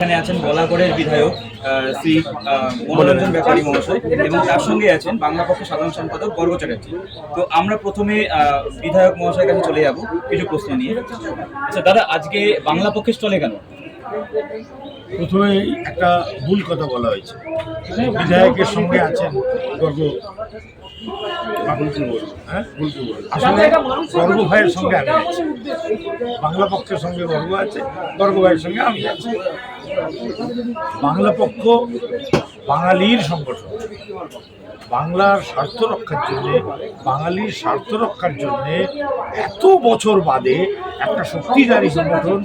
এখানে আছেন বলাগড়ের বিধায়ক শ্রী মনোরঞ্জন ব্যাপারী মহাশয় এবং তার সঙ্গে আছেন বাংলা পক্ষের সাধারণ সম্পাদক বর্গ চ্যাটার্জি। তো আমরা প্রথমে বিধায়ক মহাশয়ের কাছে চলে যাব কিছু প্রশ্ন নিয়ে। আচ্ছা দাদা, আজকে বাংলা পক্ষের স্টলে কেন? প্রথমে একটা ভুল কথা বলা হয়েছে, বিধায়কের সঙ্গে আছেন গর্গ আসলে গর্গ ভাইয়ের সঙ্গে আমি আছি, বাংলা পক্ষের সঙ্গে গর্গ আছে, গর্গ ভাইয়ের সঙ্গে আমি আছি। বাংলা পক্ষ বাঙালির সংগঠন, বাংলার স্বার্থ রক্ষার জন্যে, বাঙালির স্বার্থ রক্ষার জন্যে এত বছর বাদে একটা শক্তিশালী সংগঠন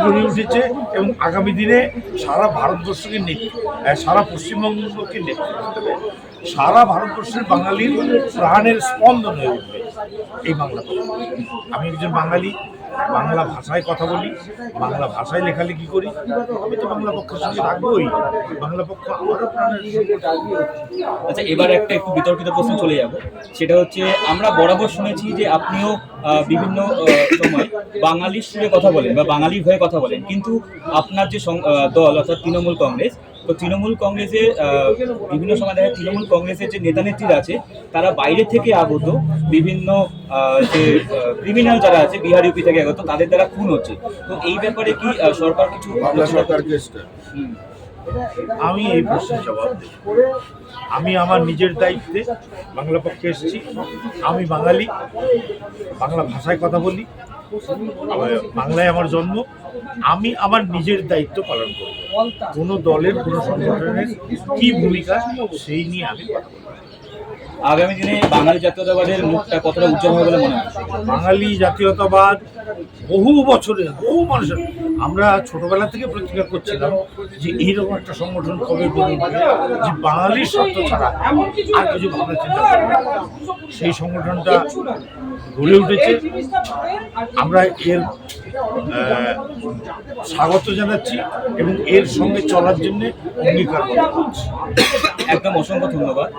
গড়ে উঠেছে এবং আগামী দিনে সারা ভারতবর্ষকে সারা পশ্চিমবঙ্গকে নেতৃত্ব দেবে, সারা ভারতবর্ষের বাঙালির প্রাণের স্পন্দন হয়ে উঠবে এই বাংলা পক্ষ। আমি একজন বাঙালি, বাংলা ভাষায় কথা বলি, বাংলা ভাষায় লেখালেখি করি, আমি তো বাংলা পক্ষের সঙ্গে থাকবোই। বাংলা পক্ষ আমারও প্রাণের। আচ্ছা, এবার একটা একটু বিতর্কিত প্রশ্ন চলে যাব, সেটা হচ্ছে আমরা বরাবর শুনেছি যে আপনিও বিভিন্ন সময় বাঙালির সুরে কথা বলেন বা বাঙালির হয়ে কথা বলেন, কিন্তু আপনার যে দল অর্থাৎ তৃণমূল কংগ্রেস, তো তৃণমূল কংগ্রেসের বিভিন্ন সময় দেখা তৃণমূল কংগ্রেসের যে নেতা নেত্রীরা আছে তারা বাইরে থেকে আগত বিভিন্ন যে ক্রিমিনাল যারা আছে বিহার ইউপি থেকে আগত তাদের দ্বারা খুন হচ্ছে। তো এই ব্যাপারে কি সরকার কিছু আমি এই প্রশ্নের জবাব দেব। আমি আমার নিজের দায়িত্বে বাংলা পক্ষে এসেছি, আমি বাঙালি, বাংলা ভাষায় কথা বলি, বাংলায় আমার জন্ম, আমি আমার নিজের দায়িত্ব পালন করব। কোনো দলের কোনো সংগঠনের কি ভূমিকা সেই নিয়ে আমি কথা বলব। আগামী দিনে বাঙালি জাতীয়তাবাদের মুখটা কতটা উজ্জ্বল হবে বলে মনে হয়? বাঙালি জাতীয়তাবাদ বহু বছরের, বহু মানুষের, আমরা ছোটবেলা থেকে প্রতিজ্ঞা করছিলাম যে এইরকম একটা সংগঠন কবে গড়ে উঠবে যে বাঙালির স্বার্থ ছাড়া আর কিছু ভাবনা চিন্তা করবে না। সেই সংগঠনটা গড়ে উঠেছে, আমরা এর স্বাগত জানাচ্ছি এবং এর সঙ্গে চলার জন্য অঙ্গীকার করছি। একদম অসংখ্য ধন্যবাদ।